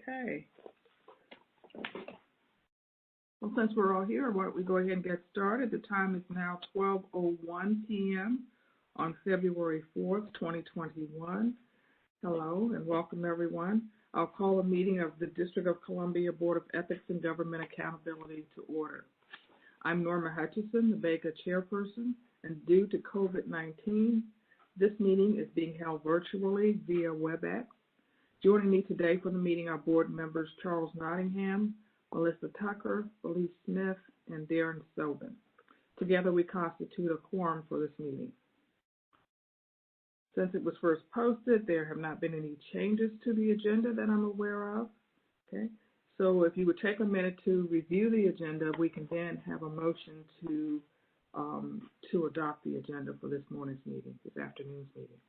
Okay. Well, since we're all here, why don't we go ahead and get started? The time is now 12:01 p.m. on February 4th, 2021. Hello and welcome, everyone. I'll call a meeting of the District of Columbia Board of Ethics and Government Accountability to order. I'm Norma Hutcheson, the BEGA Chairperson, and due to COVID-19, this meeting is being held virtually via WebEx. Joining me today for the meeting are board members Charles Nottingham, Melissa Tucker, Felice Smith, and Darrin Sobin. Together we constitute a quorum for this meeting. Since it was first posted, there have not been any changes to the agenda that I'm aware of. Okay, so if you would take a minute to review the agenda, we can then have a motion to adopt the agenda for this morning's meeting, this afternoon's meeting.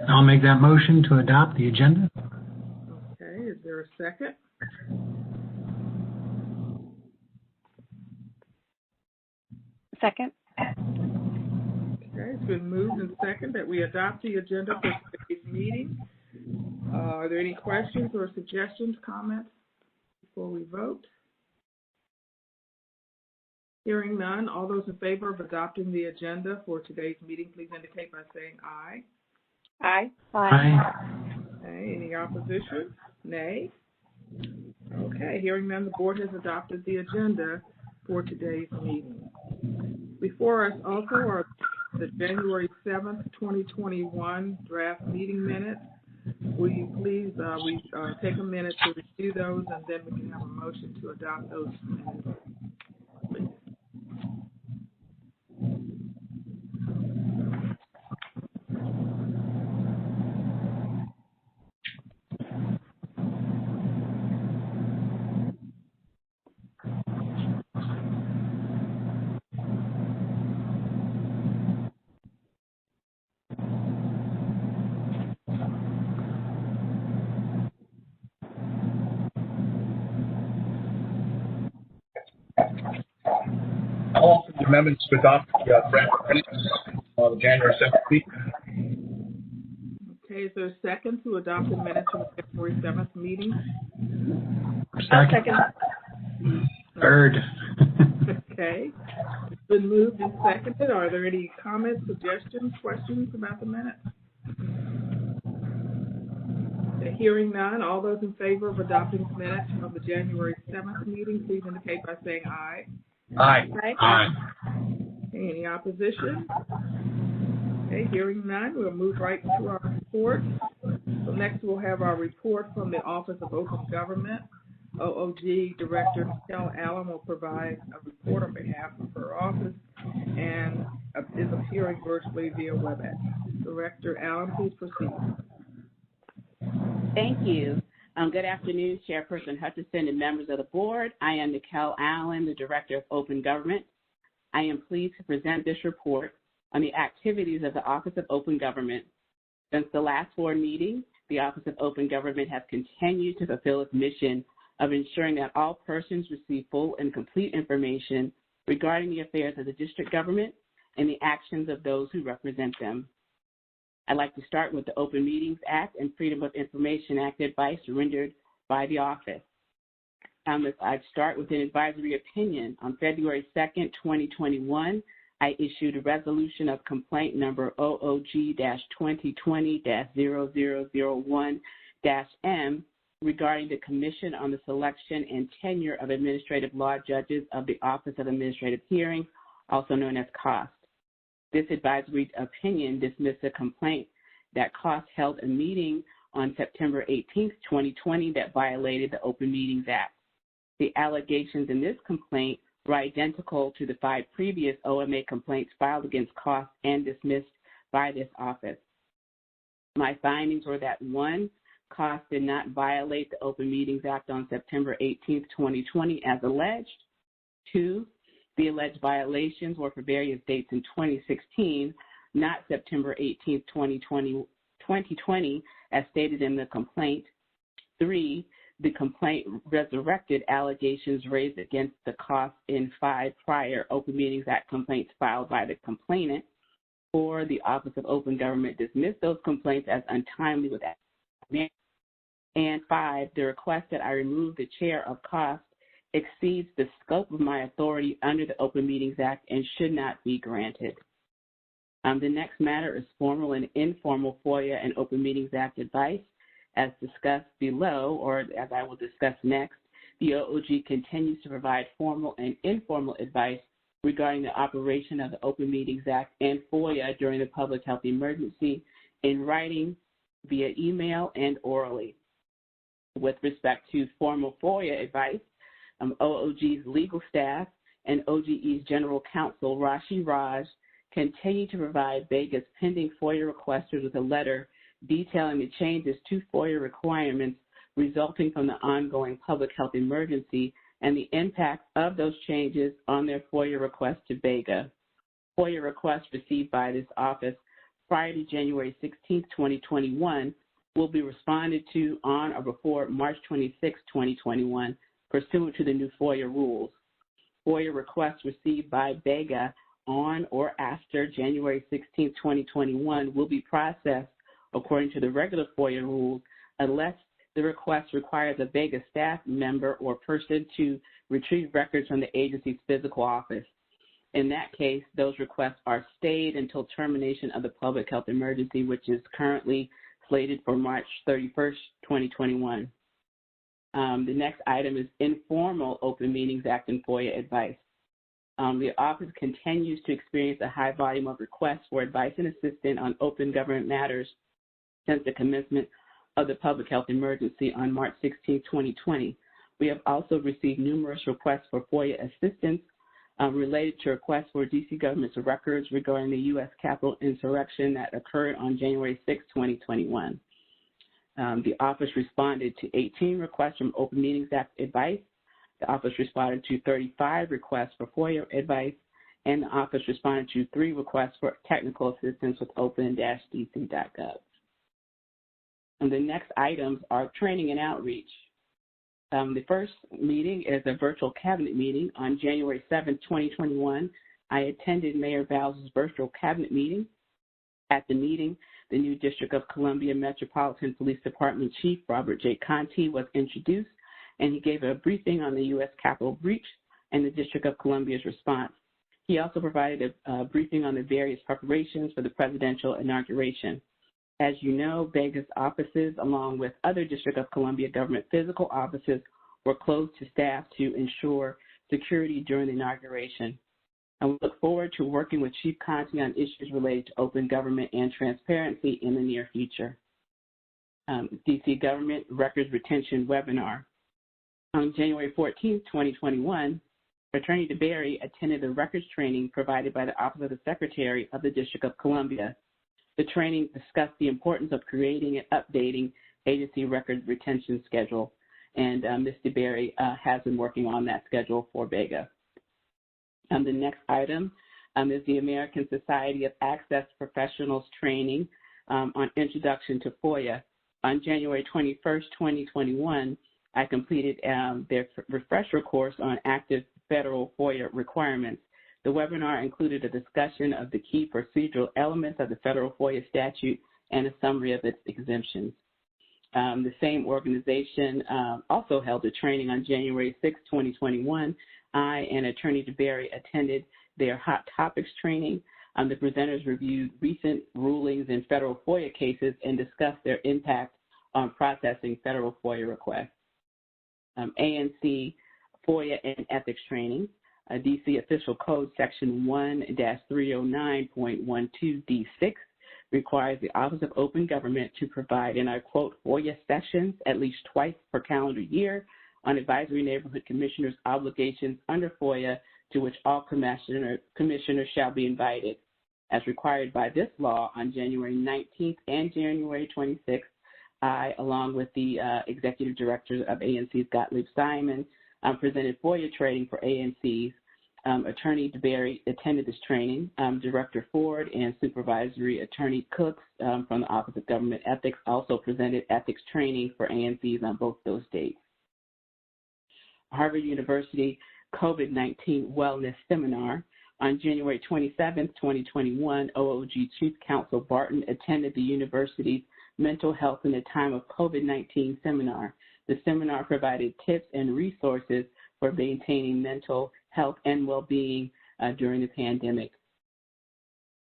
I'll make that motion to adopt the agenda. Okay, is there a second? Second. Okay, it's been moved and second that we adopt the agenda for today's meeting. Are there any questions or suggestions, comments before we vote? Hearing none, all those in favor of adopting the agenda for today's meeting, please indicate by saying aye. Aye. Aye. Okay, any opposition? Nay? Okay, hearing none, the board has adopted the agenda for today's meeting. Before us also are the January 7th, 2021 draft meeting minutes. Will you please take a minute to review those, and then we can have a motion to adopt those minutes. Please. I'll offer the amendments to adopt the draft minutes of the January 7th meeting. Okay, is there a second to adopt the minutes from the February 7th meeting? Second. Third. Okay, it's been moved and seconded. Are there any comments, suggestions, questions about the minutes? Okay, hearing none, all those in favor of adopting the minutes of the January 7th meeting, please indicate by saying aye. Aye. Aye. Okay, any opposition? Okay, hearing none, we'll move right to our report. So next we'll have our report from the Office of Open Government. OOG Director Niquelle Allen will provide a report on behalf of her office and is appearing virtually via WebEx. Director Allen, please proceed. Thank you. Good afternoon, Chairperson Hutcheson and members of the board. I am Niquelle Allen, the Director of Open Government. I am pleased to present this report on the activities of the Office of Open Government. Since the last board meeting, the Office of Open Government has continued to fulfill its mission of ensuring that all persons receive full and complete information regarding the affairs of the district government and the actions of those who represent them. I'd like to start with the Open Meetings Act and Freedom of Information Act advice rendered by the office. I'd start with an advisory opinion. On February 2nd, 2021, I issued a resolution of complaint number OOG-2020-0001-M regarding the Commission on the Selection and Tenure of Administrative Law Judges of the Office of Administrative Hearings, also known as COST. This advisory opinion dismissed a complaint that COST held a meeting on September 18th, 2020 that violated the Open Meetings Act. The allegations in this complaint were identical to the 5 previous OMA complaints filed against COST and dismissed by this office. My findings were that 1, COST did not violate the Open Meetings Act on September 18th, 2020 as alleged. 2, the alleged violations were for various dates in 2016, not September 18th, 2020 as stated in the complaint. 3, The complaint resurrected allegations raised against the cost in 5 prior Open Meetings Act complaints filed by the complainant. 4, the Office of Open Government dismissed those complaints as untimely without. And 5, the request that I remove the chair of cost exceeds the scope of my authority under the Open Meetings Act and should not be granted. The next matter is formal and informal FOIA and Open Meetings Act advice. As discussed below, or as I will discuss next, the OOG continues to provide formal and informal advice regarding the operation of the Open Meetings Act and FOIA during the public health emergency in writing, via email, and orally. With respect to formal FOIA advice, OOG's legal staff and OGE's General Counsel, Rashi Raj, continue to provide BEGA's pending FOIA requesters with a letter detailing the changes to FOIA requirements resulting from the ongoing public health emergency and the impact of those changes on their FOIA request to BEGA. FOIA requests received by this office prior to January 16, 2021 will be responded to on or before March 26, 2021, pursuant to the new FOIA rules. FOIA requests received by BEGA on or after January 16, 2021 will be processed according to the regular FOIA rules unless the request requires a BEGA staff member or person to retrieve records from the agency's physical office. In that case, those requests are stayed until termination of the public health emergency, which is currently slated for March 31st, 2021. The next item is informal Open Meetings Act and FOIA advice. The office continues to experience a high volume of requests for advice and assistance on open government matters since the commencement of the public health emergency on March 16, 2020. We have also received numerous requests for FOIA assistance related to requests for D.C. government's records regarding the U.S. Capitol insurrection that occurred on January 6, 2021. The office responded to 18 requests from Open Meetings Act advice. The office responded to 35 requests for FOIA advice, and the office responded to 3 requests for technical assistance with open-dc.gov. And the next items are training and outreach. The first meeting is a virtual cabinet meeting on January 7, 2021. I attended Mayor Bowles' virtual cabinet meeting. At the meeting, the new District of Columbia Metropolitan Police Department Chief Robert J. Conti was introduced, and he gave a briefing on the U.S. Capitol breach and the District of Columbia's response. He also provided a briefing on the various preparations for the presidential inauguration. As you know, BEGA's offices, along with other District of Columbia government physical offices, were closed to staff to ensure security during the inauguration. And we look forward to working with Chief Conti on issues related to open government and transparency in the near future. D.C. Government Records Retention Webinar. On January 14, 2021, Attorney DeBerry attended the records training provided by the Office of the Secretary of the District of Columbia. The training discussed the importance of creating and updating agency records retention schedule, and Ms. DeBerry has been working on that schedule for BEGA. The next item is the American Society of Access Professionals training on Introduction to FOIA. On January 21st, 2021, I completed their refresher course on active federal FOIA requirements. The webinar included a discussion of the key procedural elements of the federal FOIA statute and a summary of its exemptions. The same organization also held a training on January 6, 2021. I and Attorney DeBerry attended their Hot Topics training. The presenters reviewed recent rulings in federal FOIA cases and discussed their impact on processing federal FOIA requests. ANC FOIA and Ethics Training. DC Official Code Section 1-309.12D6 requires the Office of Open Government to provide, and I quote, FOIA sessions at least twice per calendar year on advisory neighborhood commissioners' obligations under FOIA to which all commissioners shall be invited. As required by this law, on January 19th and January 26th, I, along with the Executive Director of ANC's Gottlieb Simon, presented FOIA training for ANCs. Attorney DeBerry attended this training. Director Ford and Supervisory Attorney Cooks from the Office of Government Ethics also presented ethics training for ANCs on both those dates. Harvard University COVID-19 Wellness Seminar. On January 27, 2021, OOG Chief Counsel Barton attended the university's Mental Health in the Time of COVID-19 seminar. The seminar provided tips and resources for maintaining mental health and well-being during the pandemic.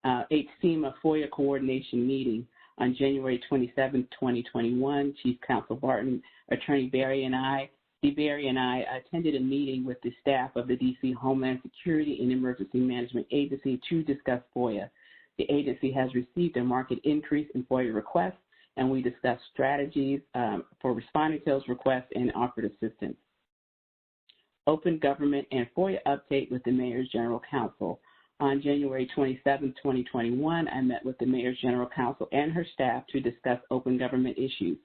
HCMA FOIA Coordination Meeting. On January 27, 2021, Chief Counsel Barton, Attorney Barry and I attended a meeting with the staff of the D.C. Homeland Security and Emergency Management Agency to discuss FOIA. The agency has received a marked increase in FOIA requests, and we discussed strategies for responding to those requests and offered assistance. Open Government and FOIA Update with the Mayor's General Counsel. On January 27, 2021, I met with the Mayor's General Counsel and her staff to discuss open government issues.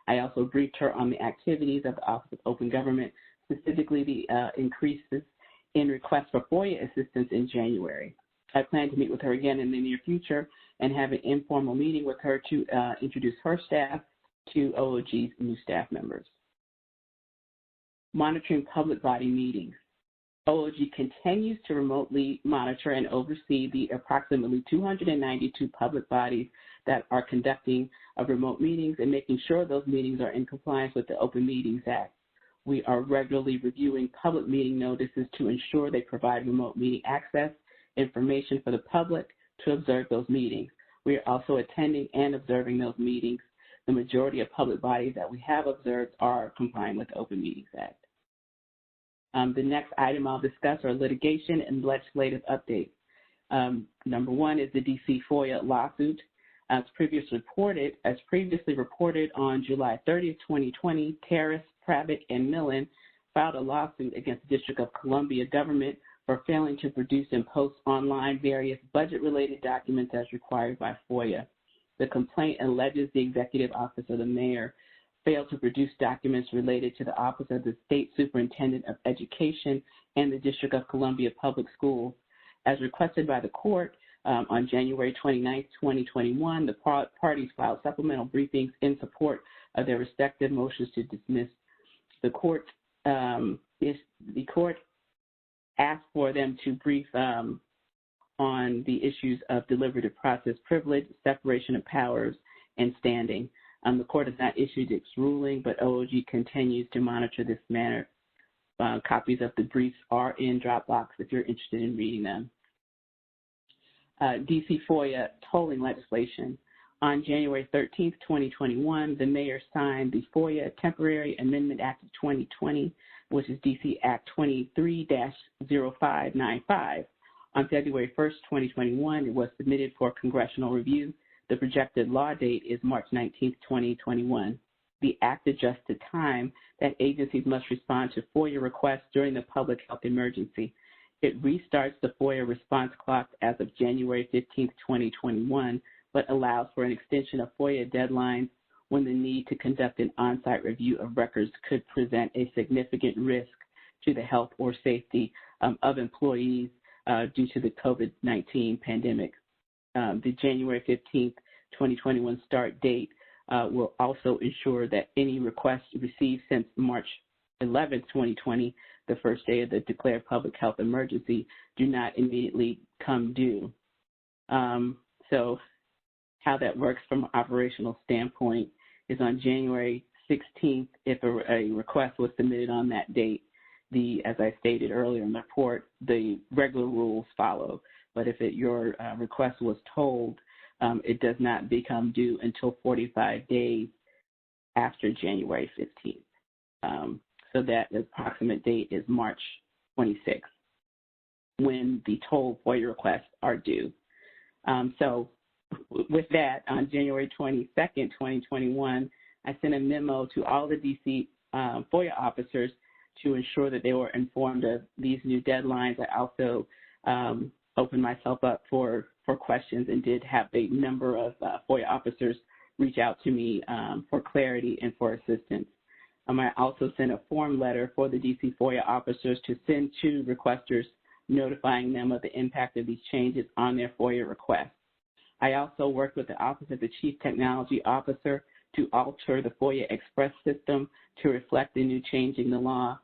I also briefed her on the activities of the Office of Open Government, specifically the increases in requests for FOIA assistance in January. I plan to meet with her again in the near future and have an informal meeting with her to introduce her staff to OOG's new staff members. Monitoring public body meetings. OOG continues to remotely monitor and oversee the approximately 292 public bodies that are conducting remote meetings and making sure those meetings are in compliance with the Open Meetings Act. We are regularly reviewing public meeting notices to ensure they provide remote meeting access information for the public to observe those meetings. We are also attending and observing those meetings. The majority of public bodies that we have observed are complying with the Open Meetings Act. The next item I'll discuss are litigation and legislative updates. Number one is the DC FOIA lawsuit. As previously reported on July 30, 2020, Terrace, Pravick, and Millen filed a lawsuit against the District of Columbia government for failing to produce and post online various budget-related documents as required by FOIA. The complaint alleges the Executive Office of the Mayor failed to produce documents related to the Office of the State Superintendent of Education and the District of Columbia Public Schools. As requested by the court, on January 29, 2021, the parties filed supplemental briefings in support of their respective motions to dismiss. The court asked for them to brief on the issues of deliberative process privilege, separation of powers, and standing. The court has not issued its ruling, but OOG continues to monitor this matter. Copies of the briefs are in Dropbox if you're interested in reading them. DC FOIA tolling legislation. On January 13, 2021, the mayor signed the FOIA Temporary Amendment Act of 2020, which is DC Act 23-0595. On February 1, 2021, it was submitted for congressional review. The projected law date is March 19, 2021. The act adjusts the time that agencies must respond to FOIA requests during the public health emergency. It restarts the FOIA response clock as of January 15, 2021, but allows for an extension of FOIA deadlines when the need to conduct an on-site review of records could present a significant risk to the health or safety of employees due to the COVID-19 pandemic. The January 15, 2021 start date will also ensure that any requests received since March 11, 2020, the first day of the declared public health emergency, do not immediately come due. So how that works from an operational standpoint is on January 16th, if a request was submitted on that date, as I stated earlier in the report, the regular rules follow. But if your request was told, it does not become due until 45 days after January 15th. So that approximate date is March 26th, when the told FOIA requests are due. So with that, on January 22nd, 2021, I sent a memo to all the DC FOIA officers to ensure that they were informed of these new deadlines. I also opened myself up for questions and did have a number of FOIA officers reach out to me for clarity and for assistance. I also sent a form letter for the DC FOIA officers to send to requesters, notifying them of the impact of these changes on their FOIA requests. I also worked with the Office of the Chief Technology Officer to alter the FOIA Express system to reflect the new change in the law.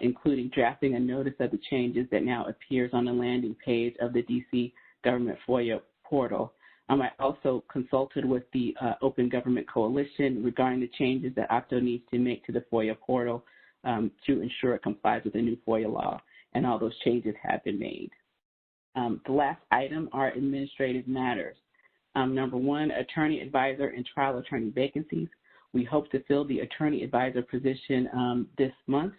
including drafting a notice of the changes that now appears on the landing page of the DC Government FOIA portal. I also consulted with the Open Government Coalition regarding the changes that OCTO needs to make to the FOIA portal to ensure it complies with the new FOIA law, and all those changes have been made. The last item are administrative matters. Number one, attorney advisor and trial attorney vacancies. We hope to fill the attorney advisor position this month.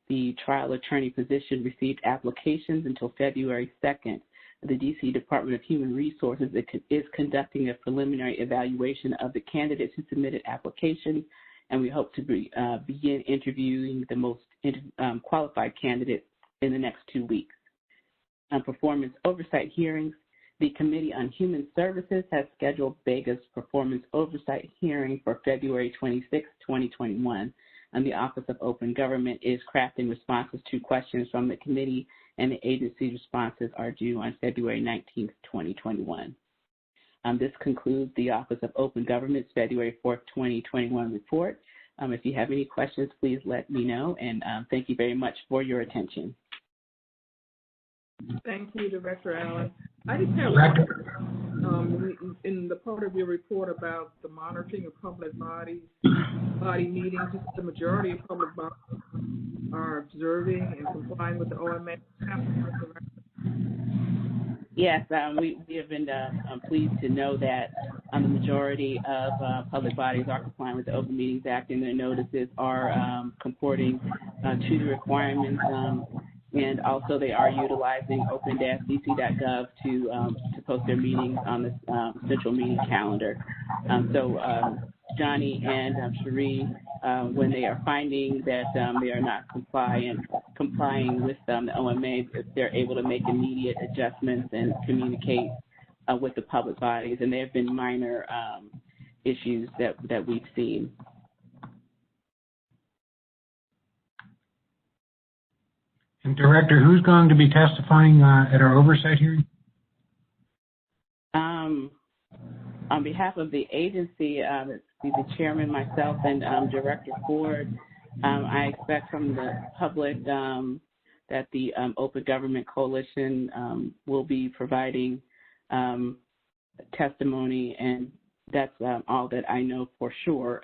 The trial attorney position received applications until February 2nd. The DC Department of Human Resources is conducting a preliminary evaluation of the candidates who submitted applications, and we hope to begin interviewing the most qualified candidates in the next 2 weeks. Performance oversight hearings. The Committee on Human Services has scheduled BEGA's performance oversight hearing for February 26, 2021, and the Office of Open Government is crafting responses to questions from the committee, and the agency's responses are due on February 19, 2021. This concludes the Office of Open Government's February 4, 2021 report. If you have any questions, please let me know, and thank you very much for your attention. Thank you, Director Allen. I just have one, in the part of your report about the monitoring of public body meetings, just the majority of public bodies are observing and complying with the OMA. Yes, we have been pleased to know that the majority of public bodies are complying with the Open Meetings Act, and their notices are comporting to the requirements. And also they are utilizing open-dc.gov to post their meetings on the central meeting calendar. So Johnny and Cherie, when they are finding that they are not complying with the OMA, they're able to make immediate adjustments and communicate with the public bodies. And there have been minor issues that we've seen. And Director, who's going to be testifying at our oversight hearing? On behalf of the agency, the chairman, myself, and Director Ford, I expect from the public that the Open Government Coalition will be providing testimony, and that's all that I know for sure.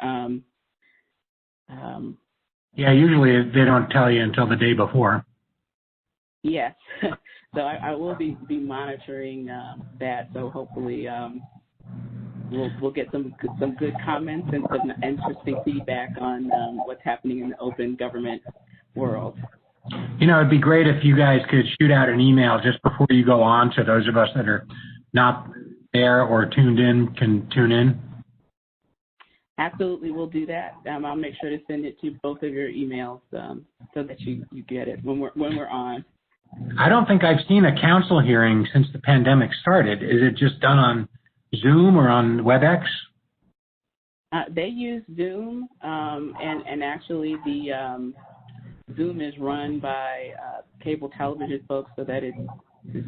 Yeah, usually they don't tell you until the day before. Yes, so I will be monitoring that. So hopefully we'll get some good comments and some interesting feedback on what's happening in the open government world. You know, it'd be great if you guys could shoot out an email just before you go on, so those of us that are not there or tuned in can tune in. Absolutely, we'll do that. I'll make sure to send it to both of your emails so that you get it when we're on. I don't think I've seen a council hearing since the pandemic started. Is it just done on Zoom or on WebEx? They use Zoom, and actually the Zoom is run by cable television folks, so that it's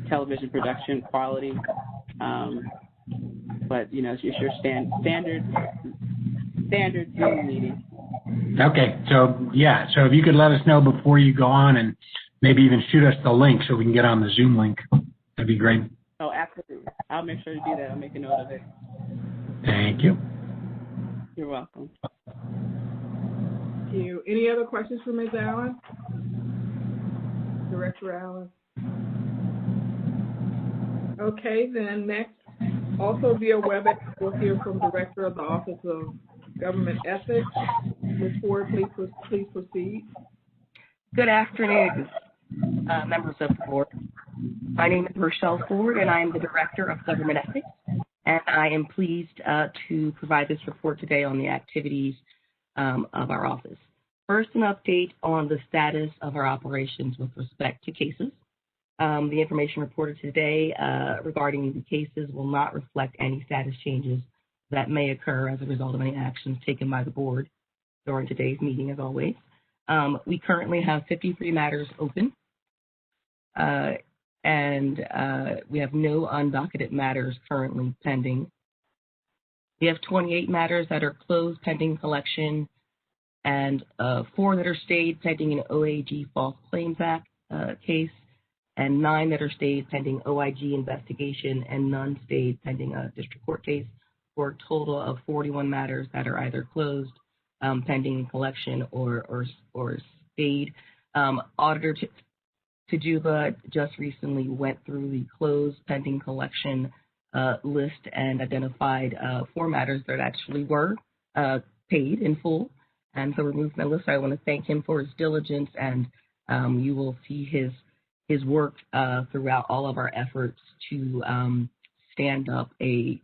television production quality. But, you know, it's your standard Zoom meeting. Okay, so yeah, so if you could let us know before you go on and maybe even shoot us the link so we can get on the Zoom link, that'd be great. Oh, absolutely. I'll make sure to do that. I'll make a note of it. Thank you. You're welcome. Thank you. Any other questions for Ms. Allen? Director Allen? Okay, then next, also via WebEx, we'll hear from Director of the Office of Government Ethics. Ms. Ford, please proceed. Good afternoon, members of the board. My name is Rochelle Ford, and I am the Director of Government Ethics, and I am pleased to provide this report today on the activities of our office. First, an update on the status of our operations with respect to cases. The information reported today regarding the cases will not reflect any status changes that may occur as a result of any actions taken by the board during today's meeting, as always. We currently have 53 matters open, and we have no undocketed matters currently pending. We have 28 matters that are closed pending collection and 4 that are stayed pending an OAG False Claims Act case, and 9 that are stayed pending OIG investigation, and none stayed pending a district court case, for a total of 41 matters that are either closed, pending collection, or stayed. Auditor Tajuba just recently went through the closed pending collection list and identified 4 matters that actually were paid in full, and so removed from the list. So I want to thank him for his diligence, and you will see his work throughout all of our efforts to stand up a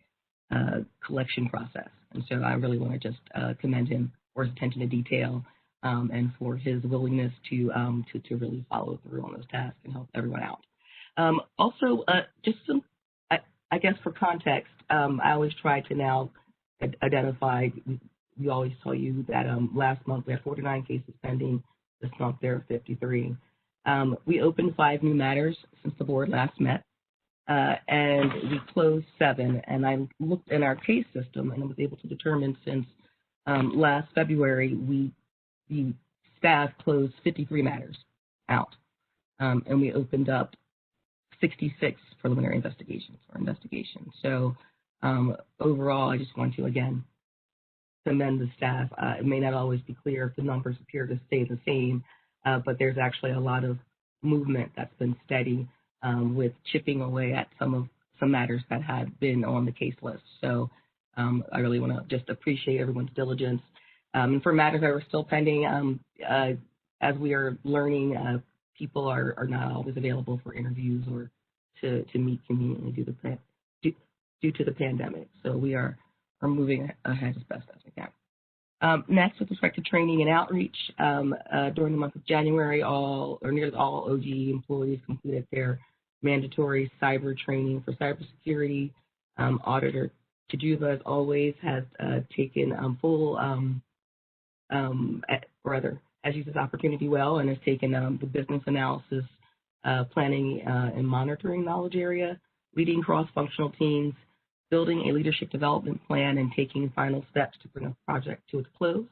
collection process. And so I really want to just commend him for his attention to detail and for his willingness to really follow through on those tasks and help everyone out. Also, just some, I guess for context, I always try to now identify, we always tell you that last month we had 49 cases pending. This month there are 53. We opened 5 new matters since the board last met, and we closed 7. And I looked in our case system and I was able to determine since last February, the staff closed 53 matters out, and we opened up 66 preliminary investigations. So overall, I just want to, again, commend the staff. It may not always be clear if the numbers appear to stay the same, but there's actually a lot of movement that's been steady with chipping away at some matters that had been on the case list. So I really want to just appreciate everyone's diligence. And for matters that are still pending, as we are learning, people are not always available for interviews or to meet conveniently due to the pandemic. So we are moving ahead as best as we can. Next, with respect to training and outreach, during the month of January, nearly all OG employees completed their mandatory cyber training for cybersecurity. Auditor Tajuba, as always, has taken has used this opportunity well and has taken the business analysis, planning, and monitoring knowledge area, leading cross-functional teams, building a leadership development plan, and taking final steps to bring a project to its close.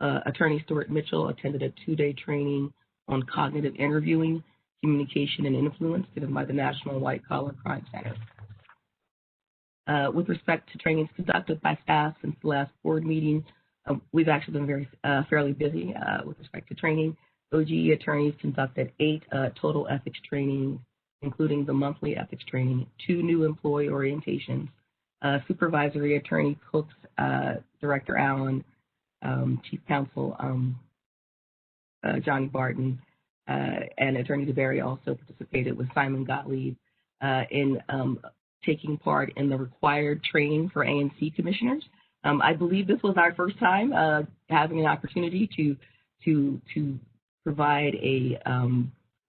Attorney Stuart Mitchell attended a 2-day training on cognitive interviewing, communication, and influence given by the National White Collar Crime Center. With respect to trainings conducted by staff since the last board meeting, we've actually been fairly busy with respect to training. OG attorneys conducted 8 total ethics trainings, including the monthly ethics training, 2 new employee orientations, supervisory attorney Cooks, Director Allen, Chief Counsel Johnny Barton, and Attorney DeBerry also participated with Simon Gottlieb in taking part in the required training for ANC commissioners. I believe this was our first time having an opportunity to provide a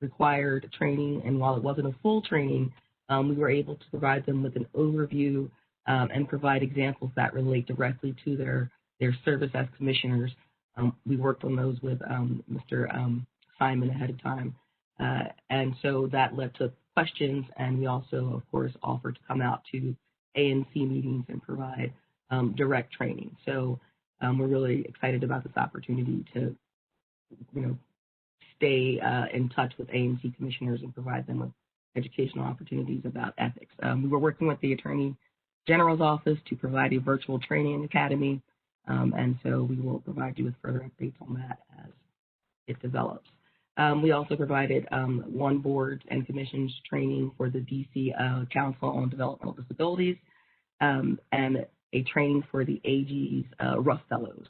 required training, and while it wasn't a full training, we were able to provide them with an overview and provide examples that relate directly to their service as commissioners. We worked on those with Mr. Simon ahead of time, and so that led to questions, and we also, of course, offered to come out to ANC meetings and provide direct training. So we're really excited about this opportunity to, stay in touch with ANC commissioners and provide them with educational opportunities about ethics. We were working with the Attorney General's office to provide a virtual training academy, and so we will provide you with further updates on that as it develops. We also provided 1 board and commissions training for the DC Council on Developmental Disabilities, and a training for the AG's Rough Fellows.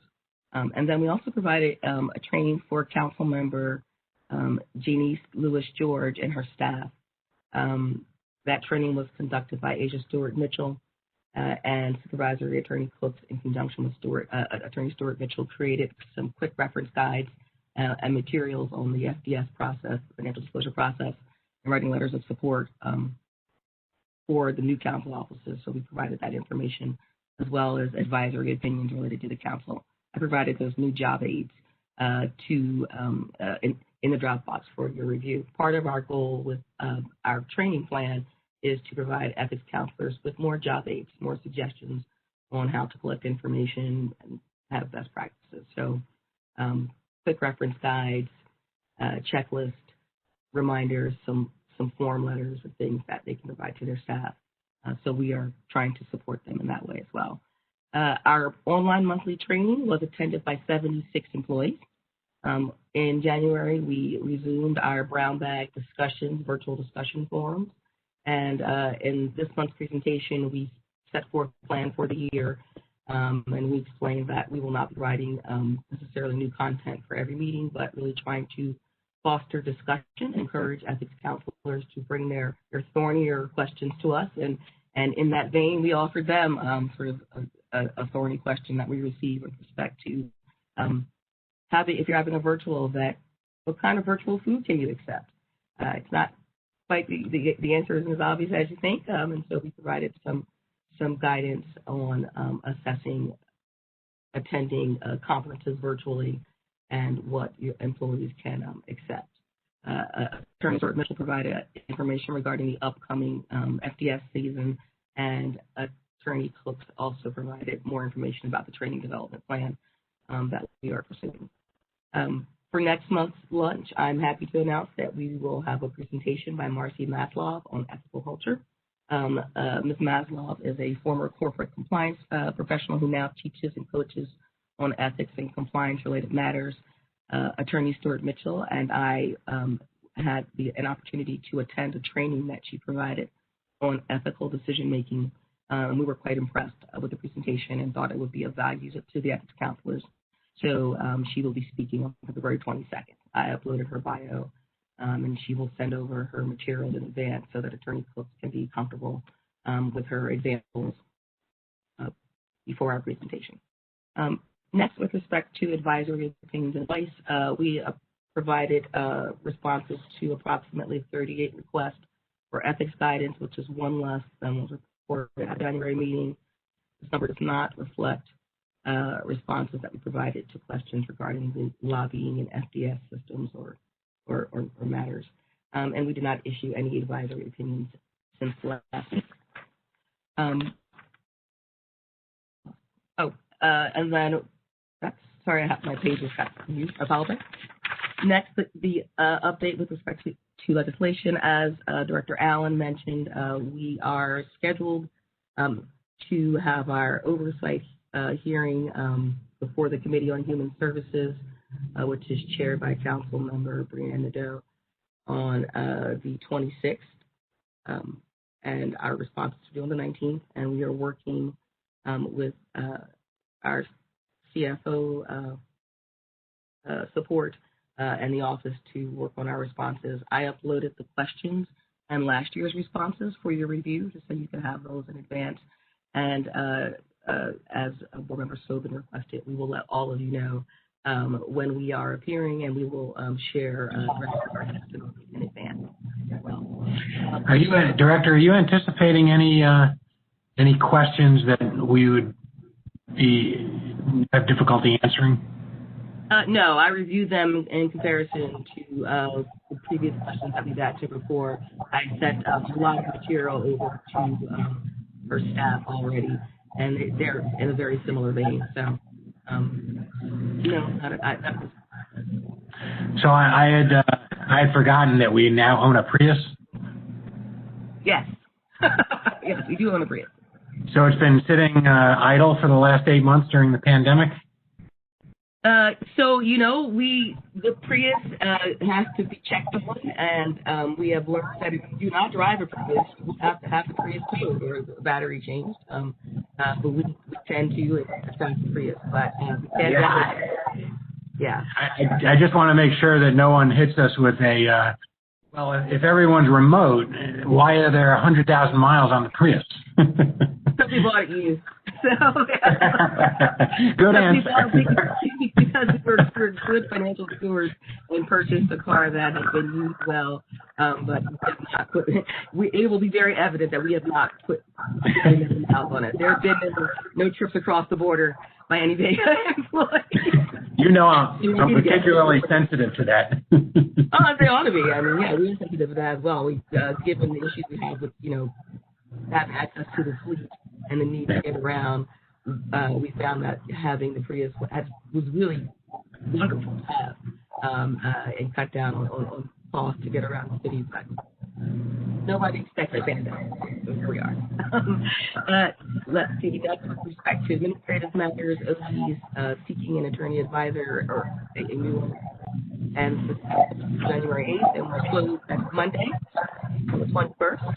And then we also provided a training for council member Janice Lewis George and her staff. That training was conducted by Asia Stewart Mitchell and Supervisory Attorney Cooks in conjunction with Attorney Stuart Mitchell created some quick reference guides and materials on the FDS process, financial disclosure process, and writing letters of support for the new council offices. So we provided that information as well as advisory opinions related to the council. I provided those new job aids in the Dropbox for your review. Part of our goal with our training plan is to provide ethics counselors with more job aids, more suggestions on how to collect information and have best practices. So quick reference guides, checklist, reminders, some form letters and things that they can provide to their staff. So we are trying to support them in that way as well. Our online monthly training was attended by 76 employees. In January, we resumed our brown bag discussions, virtual discussion forums. And in this month's presentation, we set forth a plan for the year. And we explained that we will not be writing necessarily new content for every meeting, but really trying to foster discussion, encourage ethics counselors to bring their thornier questions to us. And in that vein, we offered them sort of a thorny question that we received with respect to if you're having a virtual event, what kind of virtual food can you accept? It's not quite the answer isn't as obvious as you think, and so we provided some guidance on attending conferences virtually and what your employees can accept. Attorney Mitchell provided information regarding the upcoming FDS season, and Attorney Cooks also provided more information about the training development plan that we are pursuing. For next month's lunch, I'm happy to announce that we will have a presentation by Marcy Maslov on ethical culture. Ms. Maslov is a former corporate compliance professional who now teaches and coaches on ethics and compliance-related matters. Attorney Stuart Mitchell and I had an opportunity to attend a training that she provided on ethical decision-making. We were quite impressed with the presentation and thought it would be of value to the ethics counselors. So she will be speaking on February 22nd. I uploaded her bio, and she will send over her materials in advance so that Attorney Cooks can be comfortable with her examples before our presentation. Next, with respect to advisory opinions and advice, we provided responses to approximately 38 requests for ethics guidance, which is one less than was reported at the January meeting. This number does not reflect responses that we provided to questions regarding the lobbying and FDS systems or matters. And we did not issue any advisory opinions since last week. And then, sorry, I have my pages got confused. I apologize. Next, the update with respect to legislation. As Director Allen mentioned, we are scheduled to have our oversight hearing before the Committee on Human Services, which is chaired by Council Member Brianne Nadeau, on the 26th, and our response is due on the 19th, and we are working with our CFO support and the office to work on our responses. I uploaded the questions and last year's responses for your review, just so you can have those in advance. And as Board Member Sobin requested, we will let all of you know when we are appearing, and we will share our testimony in advance as well. Director, are you anticipating any questions that we would have difficulty answering? No, I reviewed them in comparison to the previous questions that we've had to before. I sent a lot of material over to her staff already, and they're in a very similar vein. So, So I had forgotten that we now own a Prius. Yes, yes, we do own a Prius. So it's been sitting idle for the last 8 months during the pandemic? So, the Prius has to be checked on, and we have learned that if you do not drive a Prius, you have to have the Prius towed or the battery changed. But we tend to drive the Prius, but we can't. Yeah. I just want to make sure that no one hits us with a, well, if everyone's remote, why are there 100,000 miles on the Prius? Because we bought it used. So, good answer. Because we're good financial stewards and purchased a car that has been used well, but it will be very evident that we have not put anything else on it. There have been no trips across the border by any BEGA employee. I'm particularly sensitive to that. They ought to be. I mean, yeah, we're sensitive to that as well. We, given the issues we have with, having access to the fleet and the need to get around, we found that having the Prius was really wonderful to have and cut down on costs to get around the city, but nobody expected a pandemic, so here we are. Let's see, that's with respect to administrative matters, OGs seeking an attorney advisor or a new and for January 8th, and we're closed next Monday, on the 21st.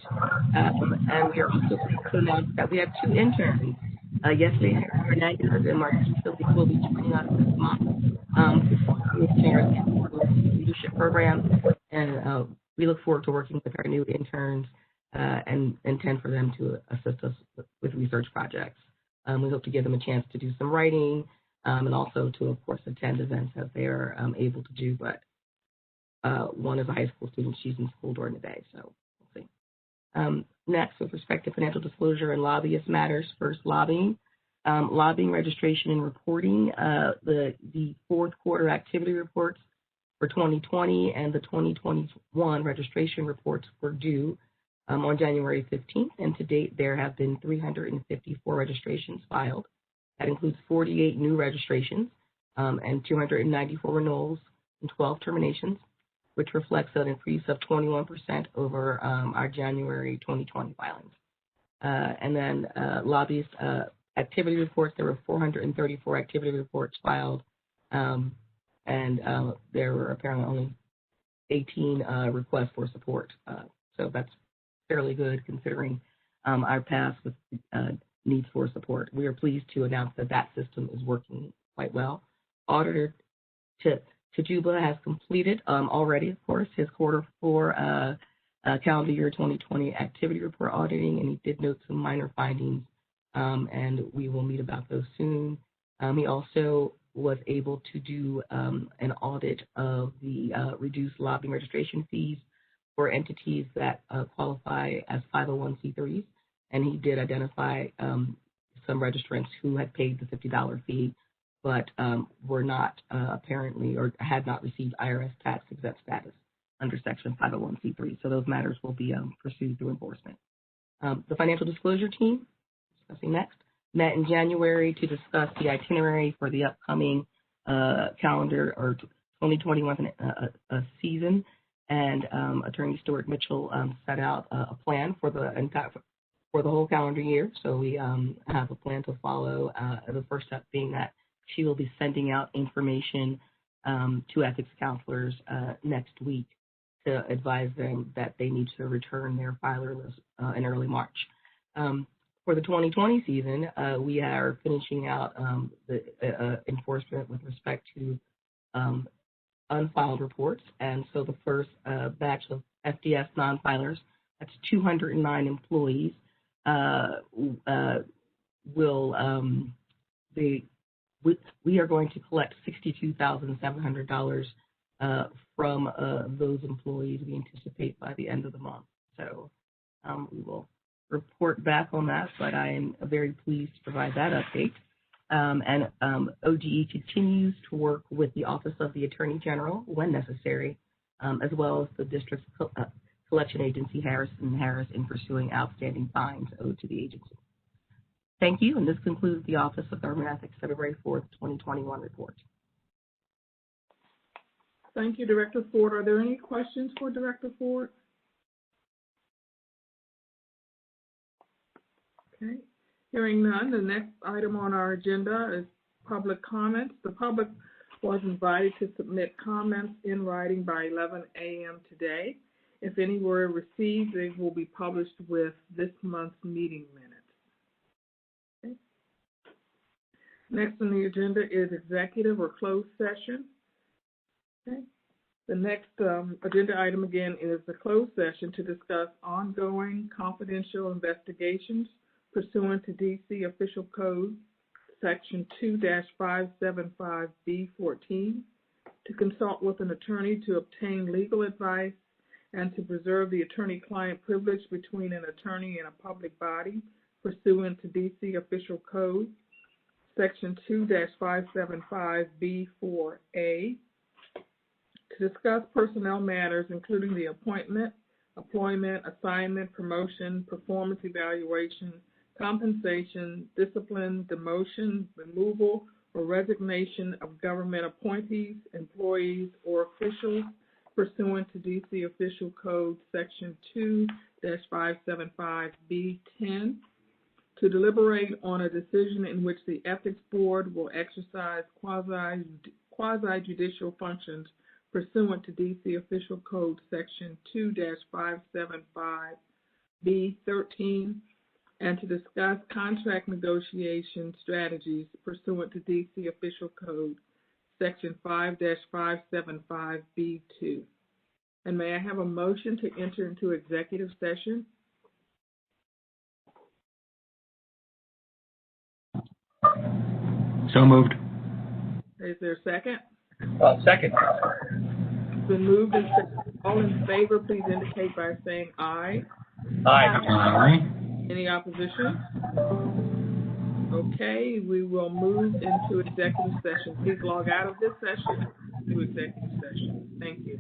And we are also pleased to announce that we have 2 interns. Yesterday, Hernandez and Marquis Felice will be joining us this month with Chairperson leadership program, and we look forward to working with our new interns and intend for them to assist us with research projects. We hope to give them a chance to do some writing and also to, of course, attend events as they are able to do. But one is a high school student; she's in school during the day, so we'll see. Next, with respect to financial disclosure and lobbyist matters, first lobbying. Lobbying registration and reporting, the fourth quarter activity reports for 2020 and the 2021 registration reports were due on January 15th, and to date there have been 354 registrations filed. That includes 48 new registrations and 294 renewals and 12 terminations, which reflects an increase of 21% over our January 2020 filings. And then lobbyist activity reports, there were 434 activity reports filed, and there were apparently only 18 requests for support. So that's fairly good considering our past with needs for support. We are pleased to announce that that system is working quite well. Auditor Tajuba has completed already, of course, his quarter 4 calendar year 2020 activity report auditing, and he did note some minor findings, and we will meet about those soon. He also was able to do an audit of the reduced lobbying registration fees for entities that qualify as 501c3s, and he did identify some registrants who had paid the $50 fee but were not apparently or had not received IRS tax exempt status under Section 501c3. So those matters will be pursued through enforcement. The financial disclosure team, discussing next, met in January to discuss the itinerary for the upcoming calendar or 2021 season, and Attorney Stuart Mitchell set out a plan for the whole calendar year. So we have a plan to follow. The first step being that she will be sending out information to ethics counselors next week to advise them that they need to return their filer list in early March. For the 2020 season, we are finishing out the enforcement with respect to unfiled reports. And so the first batch of FDS non-filers, that's 209 employees, we are going to collect $62,700 from those employees we anticipate by the end of the month. So we will report back on that, but I am very pleased to provide that update. And OGE continues to work with the Office of the Attorney General when necessary, as well as the district's collection agency, Harrison Harris, in pursuing outstanding fines owed to the agency. Thank you, and this concludes the Office of Government Ethics February 4th, 2021 report. Thank you, Director Ford. Are there any questions for Director Ford? Okay. Hearing none, the next item on our agenda is public comments. The public was invited to submit comments in writing by 11 a.m. today. If any were received, they will be published with this month's meeting minutes. Okay. Next on the agenda is executive or closed session. Okay. The next agenda item again is the closed session to discuss ongoing confidential investigations pursuant to D.C. Official Code Section 2-575B14, to consult with an attorney to obtain legal advice and to preserve the attorney-client privilege between an attorney and a public body pursuant to D.C. Official Code Section 2-575B4A, to discuss personnel matters including the appointment, employment, assignment, promotion, performance evaluation, compensation, discipline, demotion, removal, for resignation of government appointees, employees, or officials pursuant to DC Official Code Section 2-575B10, to deliberate on a decision in which the Ethics Board will exercise quasi-judicial functions pursuant to DC Official Code Section 2-575B13, and to discuss contract negotiation strategies pursuant to DC Official Code Section 5-575B2. And may I have a motion to enter into executive session? So moved. Is there a second? Second. It's been moved and seconded. All in favor, please indicate by saying aye. Aye. Aye. Any opposition? Okay, we will move into executive session. Please log out of this session to executive session. Thank you.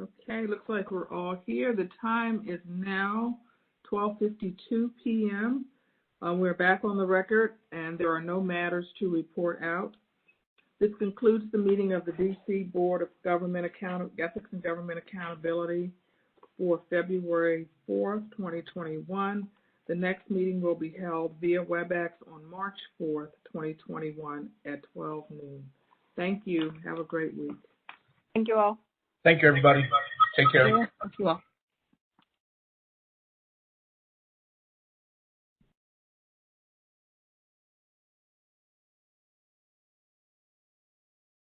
Okay, looks like we're all here. The time is now 12:52 p.m. We're back on the record, and there are no matters to report out. This concludes the meeting of the D.C. Board of Ethics and Government Accountability for February 4th, 2021. The next meeting will be held via WebEx on March 4th, 2021 at 12 noon. Thank you. Have a great week. Thank you all. Thank you, everybody. Take care. Thank you all.